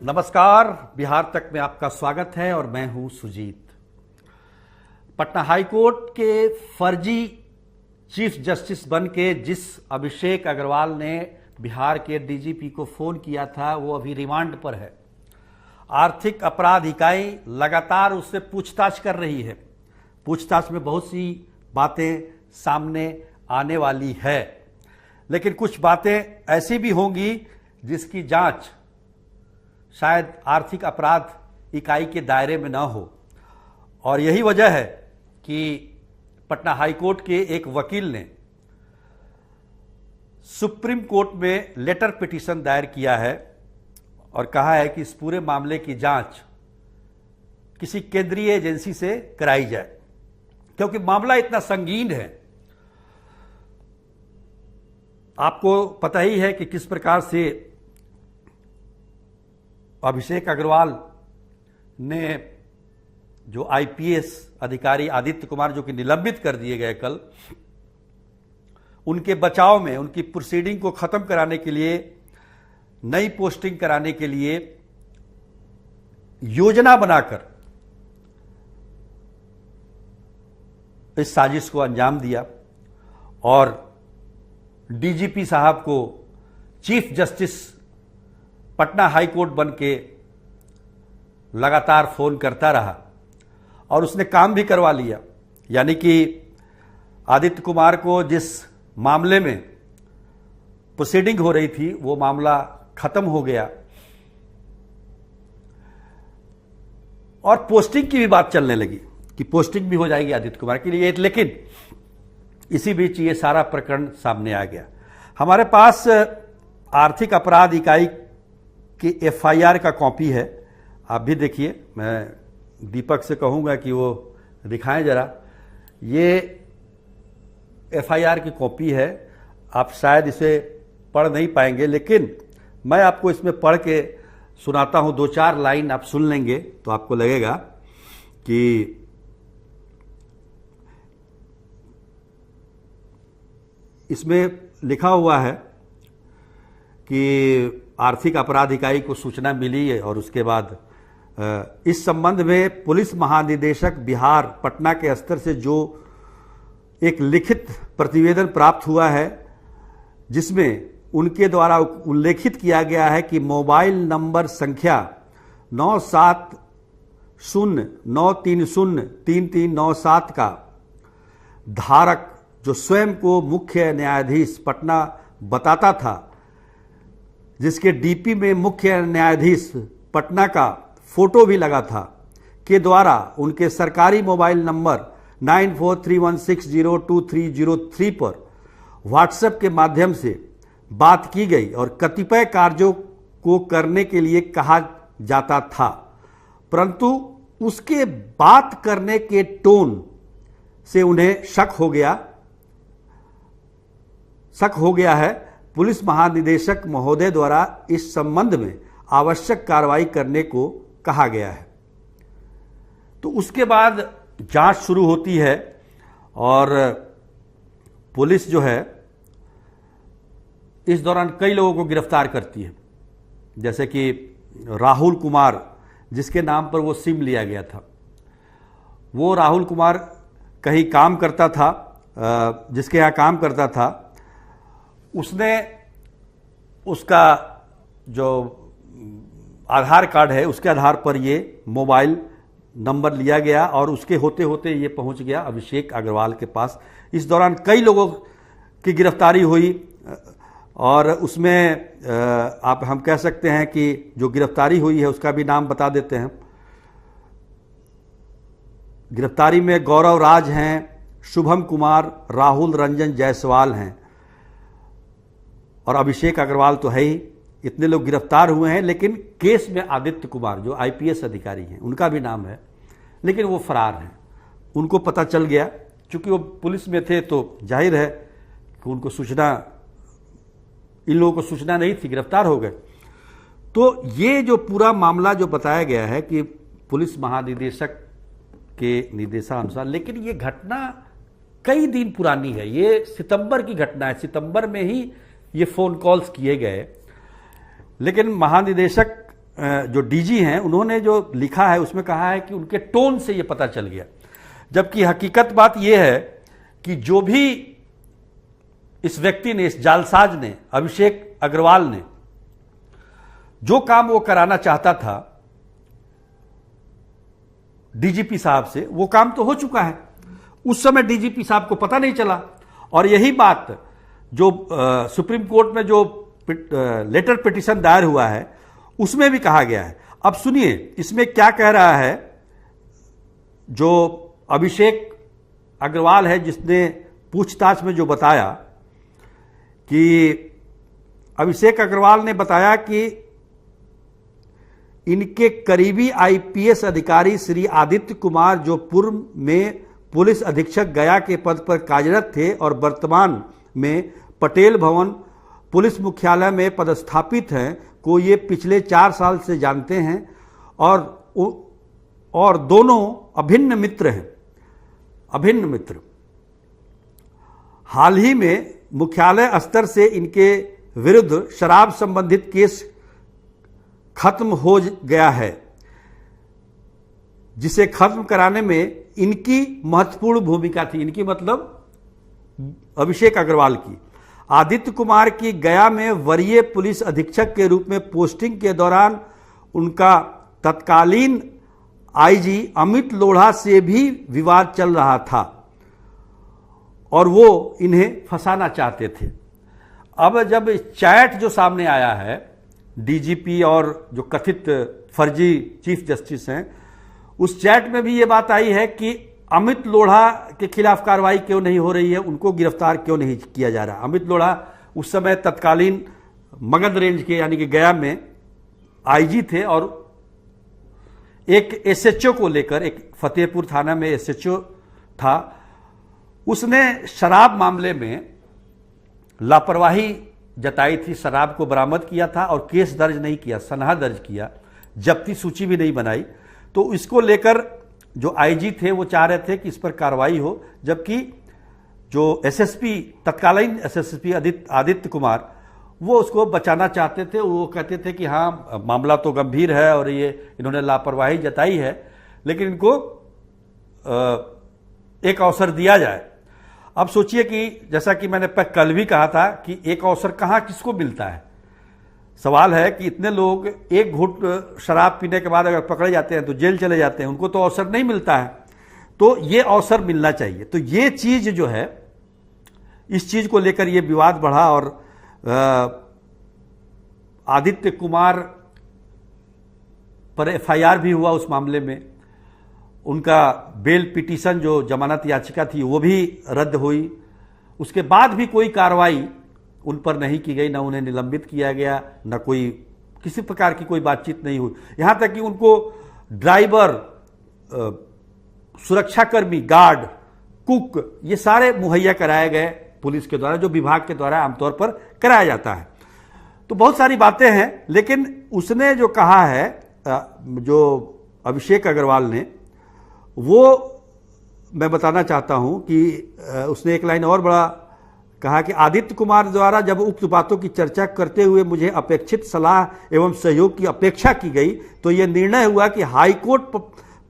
नमस्कार, बिहार तक में आपका स्वागत है और मैं हूं सुजीत। पटना हाईकोर्ट के फर्जी चीफ जस्टिस बन के जिस अभिषेक अग्रवाल ने बिहार के डीजीपी को फोन किया था वो अभी रिमांड पर है। आर्थिक अपराध इकाई लगातार उससे पूछताछ कर रही है। पूछताछ में बहुत सी बातें सामने आने वाली है, लेकिन कुछ बातें ऐसी भी होंगी जिसकी जांच शायद आर्थिक अपराध इकाई के दायरे में ना हो। और यही वजह है कि पटना हाईकोर्ट के एक वकील ने सुप्रीम कोर्ट में लेटर पिटीशन दायर किया है और कहा है कि इस पूरे मामले की जांच किसी केंद्रीय एजेंसी से कराई जाए, क्योंकि मामला इतना संगीन है। आपको पता ही है कि किस प्रकार से अभिषेक अग्रवाल ने जो आईपीएस अधिकारी आदित्य कुमार, जो कि निलंबित कर दिए गए कल, उनके बचाव में उनकी प्रोसीडिंग को खत्म कराने के लिए, नई पोस्टिंग कराने के लिए योजना बनाकर इस साजिश को अंजाम दिया और डीजीपी साहब को चीफ जस्टिस पटना हाईकोर्ट बन के लगातार फोन करता रहा और उसने काम भी करवा लिया। यानी कि आदित्य कुमार को जिस मामले में प्रोसीडिंग हो रही थी वो मामला खत्म हो गया और पोस्टिंग की भी बात चलने लगी कि पोस्टिंग भी हो जाएगी आदित्य कुमार के लिए। लेकिन इसी बीच ये सारा प्रकरण सामने आ गया। हमारे पास आर्थिक अपराध इकाई की एफआईआर का कॉपी है, आप भी देखिए। मैं दीपक से कहूंगा कि वो दिखाएं जरा। ये एफआईआर की कॉपी है, आप शायद इसे पढ़ नहीं पाएंगे, लेकिन मैं आपको इसमें पढ़ के सुनाता हूं। 2-4 लाइन आप सुन लेंगे तो आपको लगेगा कि इसमें लिखा हुआ है कि आर्थिक अपराध इकाई को सूचना मिली है और उसके बाद इस संबंध में पुलिस महानिदेशक बिहार पटना के स्तर से जो एक लिखित प्रतिवेदन प्राप्त हुआ है, जिसमें उनके द्वारा उल्लेखित किया गया है कि मोबाइल नंबर संख्या 9709303397 का धारक, जो स्वयं को मुख्य न्यायाधीश पटना बताता था, जिसके डीपी में मुख्य न्यायाधीश पटना का फोटो भी लगा था, के द्वारा उनके सरकारी मोबाइल नंबर 9431602303 पर व्हाट्सएप के माध्यम से बात की गई और कतिपय कार्यों को करने के लिए कहा जाता था, परंतु उसके बात करने के टोन से उन्हें शक हो गया है। पुलिस महानिदेशक महोदय द्वारा इस संबंध में आवश्यक कार्रवाई करने को कहा गया है। तो उसके बाद जांच शुरू होती है और पुलिस जो है इस दौरान कई लोगों को गिरफ्तार करती है, जैसे कि राहुल कुमार, जिसके नाम पर वो सिम लिया गया था। वो राहुल कुमार कहीं काम करता था, जिसके यहाँ काम करता था, उसने उसका जो आधार कार्ड है उसके आधार पर ये मोबाइल नंबर लिया गया और उसके होते होते ये पहुंच गया अभिषेक अग्रवाल के पास। इस दौरान कई लोगों की गिरफ्तारी हुई और उसमें आप हम कह सकते हैं कि जो गिरफ्तारी हुई है उसका भी नाम बता देते हैं। गिरफ्तारी में गौरव राज हैं, शुभम कुमार, राहुल रंजन जायसवाल हैं और अभिषेक अग्रवाल तो है ही। इतने लोग गिरफ्तार हुए हैं, लेकिन केस में आदित्य कुमार जो आईपीएस अधिकारी हैं उनका भी नाम है, लेकिन वो फरार हैं। उनको पता चल गया, चूंकि वो पुलिस में थे तो जाहिर है कि उनको सूचना, इन लोगों को सूचना नहीं थी, गिरफ्तार हो गए। तो ये जो पूरा मामला जो बताया गया है कि पुलिस महानिदेशक के निर्देशानुसार, लेकिन ये घटना कई दिन पुरानी है। ये सितंबर की घटना है, सितंबर में ही ये फोन कॉल्स किए गए। लेकिन महानिदेशक जो डीजी हैं उन्होंने जो लिखा है उसमें कहा है कि उनके टोन से ये पता चल गया, जबकि हकीकत बात यह है कि जो भी इस व्यक्ति ने, इस जालसाज ने, अभिषेक अग्रवाल ने जो काम वो कराना चाहता था डीजीपी साहब से, वो काम तो हो चुका है। उस समय डीजीपी साहब को पता नहीं चला, और यही बात जो सुप्रीम कोर्ट में जो लेटर पिटीशन दायर हुआ है उसमें भी कहा गया है। अब सुनिए इसमें क्या कह रहा है जो अभिषेक अग्रवाल है, जिसने पूछताछ में जो बताया कि अभिषेक अग्रवाल ने बताया कि इनके करीबी आईपीएस अधिकारी श्री आदित्य कुमार, जो पूर्व में पुलिस अधीक्षक गया के पद पर कार्यरत थे और वर्तमान में पटेल भवन पुलिस मुख्यालय में पदस्थापित हैं, को ये पिछले 4 साल से जानते हैं और दोनों अभिन्न मित्र हैं, अभिन्न मित्र। हाल ही में मुख्यालय स्तर से इनके विरुद्ध शराब संबंधित केस खत्म हो गया है, जिसे खत्म कराने में इनकी महत्वपूर्ण भूमिका थी। इनकी मतलब अभिषेक अग्रवाल की। आदित्य कुमार की गया में वरीय पुलिस अधीक्षक के रूप में पोस्टिंग के दौरान उनका तत्कालीन आईजी अमित लोढ़ा से भी विवाद चल रहा था और वो इन्हें फंसाना चाहते थे। अब जब चैट जो सामने आया है डीजीपी और जो कथित फर्जी चीफ जस्टिस हैं, उस चैट में भी ये बात आई है कि अमित लोढ़ा के खिलाफ कार्रवाई क्यों नहीं हो रही है, उनको गिरफ्तार क्यों नहीं किया जा रहा। अमित लोढ़ा उस समय तत्कालीन मगध रेंज के यानी कि गया में आईजी थे और एक एसएचओ को लेकर, एक फतेहपुर थाना में एसएचओ था, उसने शराब मामले में लापरवाही जताई थी, शराब को बरामद किया था और केस दर्ज नहीं किया, सनहा दर्ज किया, जब्ती सूची भी नहीं बनाई। तो इसको लेकर जो आईजी थे वो चाह रहे थे कि इस पर कार्रवाई हो, जबकि जो एसएसपी, तत्कालीन एसएसपी आदित्य कुमार, वो उसको बचाना चाहते थे। वो कहते थे कि हाँ मामला तो गंभीर है और ये इन्होंने लापरवाही जताई है, लेकिन इनको एक अवसर दिया जाए। अब सोचिए कि जैसा कि मैंने कल भी कहा था कि एक अवसर कहाँ किसको मिलता है। सवाल है कि इतने लोग एक घूंट शराब पीने के बाद अगर पकड़े जाते हैं तो जेल चले जाते हैं, उनको तो अवसर नहीं मिलता है, तो ये अवसर मिलना चाहिए। तो ये चीज जो है, इस चीज को लेकर ये विवाद बढ़ा और आदित्य कुमार पर एफआईआर भी हुआ उस मामले में। उनका बेल पिटीशन जो जमानत याचिका थी वो भी रद्द हुई। उसके बाद भी कोई कार्रवाई उन पर नहीं की गई, ना उन्हें निलंबित किया गया, ना कोई किसी प्रकार की कोई बातचीत नहीं हुई। यहां तक कि उनको ड्राइवर, सुरक्षाकर्मी, गार्ड, कुक, ये सारे मुहैया कराए गए पुलिस के द्वारा, जो विभाग के द्वारा आमतौर पर कराया जाता है। तो बहुत सारी बातें हैं, लेकिन उसने जो कहा है, जो अभिषेक अग्रवाल ने, वो मैं बताना चाहता हूं कि उसने एक लाइन और बड़ा कहा कि आदित्य कुमार द्वारा जब उक्त बातों की चर्चा करते हुए मुझे अपेक्षित सलाह एवं सहयोग की अपेक्षा की गई, तो यह निर्णय हुआ कि हाईकोर्ट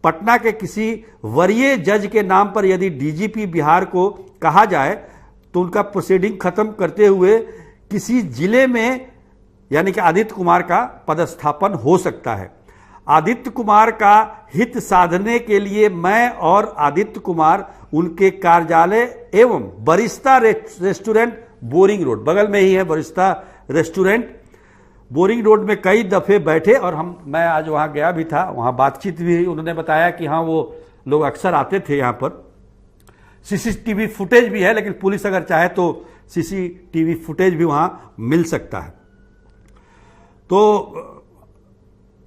पटना के किसी वरीय जज के नाम पर यदि डीजीपी बिहार को कहा जाए तो उनका प्रोसीडिंग खत्म करते हुए किसी जिले में यानी कि आदित्य कुमार का पदस्थापन हो सकता है। आदित्य कुमार का हित साधने के लिए मैं और आदित्य कुमार उनके कार्यालय एवं बरिस्ता रेस्टोरेंट, बोरिंग रोड, बगल में ही है बरिस्ता रेस्टोरेंट, बोरिंग रोड में कई दफे बैठे और मैं आज वहां गया भी था, वहां बातचीत भी हुई। उन्होंने बताया कि हाँ वो लोग अक्सर आते थे यहाँ पर। सीसीटीवी फुटेज भी है, लेकिन पुलिस अगर चाहे तो सीसीटीवी फुटेज भी वहां मिल सकता है। तो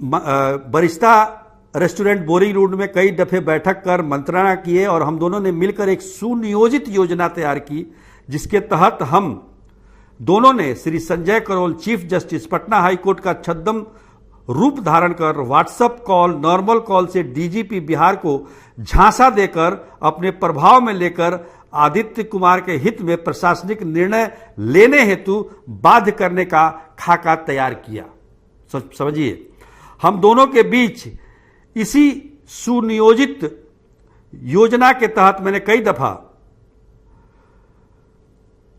बरिस्ता रेस्टोरेंट बोरिंग रोड में कई दफे बैठक कर मंत्रणा किए और हम दोनों ने मिलकर एक सुनियोजित योजना तैयार की, जिसके तहत हम दोनों ने Shri Sanjay Karol, chief justice Patna high court का छद्म रूप धारण कर व्हाट्सएप कॉल, नॉर्मल कॉल से डीजीपी बिहार को झांसा देकर अपने प्रभाव में लेकर आदित्य कुमार के हित में प्रशासनिक निर्णय लेने हेतु बाध्य करने का खाका तैयार किया। समझिए, हम दोनों के बीच इसी सुनियोजित योजना के तहत मैंने कई दफा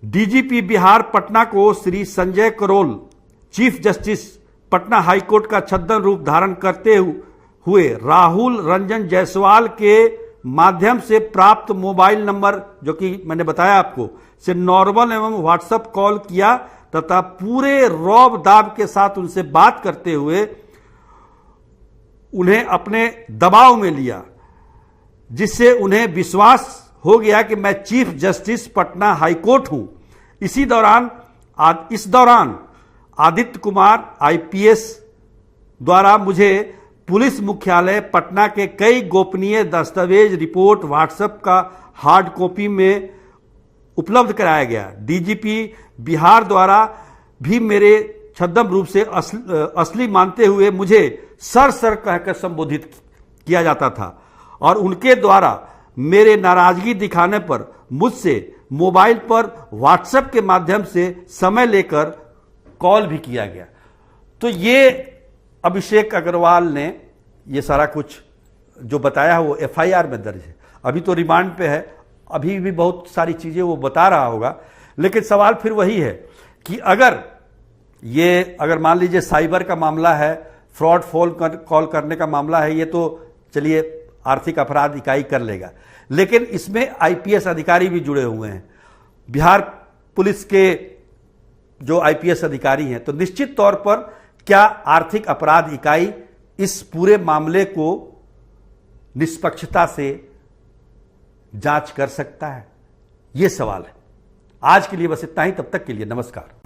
डीजीपी बिहार पटना को Shri Sanjay Karol, chief justice Patna high court का छद्म रूप धारण करते हुए राहुल रंजन जायसवाल के माध्यम से प्राप्त मोबाइल नंबर, जो कि मैंने बताया आपको, से नॉर्मल एवं व्हाट्सएप कॉल किया तथा पूरे रौब दाब के साथ उनसे बात करते हुए उन्हें अपने दबाव में लिया, जिससे उन्हें विश्वास हो गया कि मैं चीफ जस्टिस पटना हाईकोर्ट हूं। इस दौरान आदित्य कुमार आईपीएस द्वारा मुझे पुलिस मुख्यालय पटना के कई गोपनीय दस्तावेज, रिपोर्ट व्हाट्सएप का हार्ड कॉपी में उपलब्ध कराया गया। डीजीपी बिहार द्वारा भी मेरे छद्म रूप से असली मानते हुए मुझे सर कहकर संबोधित किया जाता था और उनके द्वारा मेरे नाराजगी दिखाने पर मुझसे मोबाइल पर व्हाट्सएप के माध्यम से समय लेकर कॉल भी किया गया। तो ये अभिषेक अग्रवाल ने ये सारा कुछ जो बताया है वो एफआईआर में दर्ज है। अभी तो रिमांड पे है, अभी भी बहुत सारी चीजें वो बता रहा होगा, लेकिन सवाल फिर वही है कि अगर मान लीजिए साइबर का मामला है, फ्रॉड फोन कॉल करने का मामला है, ये तो चलिए आर्थिक अपराध इकाई कर लेगा, लेकिन इसमें आईपीएस अधिकारी भी जुड़े हुए हैं, बिहार पुलिस के जो आईपीएस अधिकारी हैं, तो निश्चित तौर पर क्या आर्थिक अपराध इकाई इस पूरे मामले को निष्पक्षता से जांच कर सकता है? यह सवाल है। आज के लिए बस इतना ही, तब तक के लिए नमस्कार।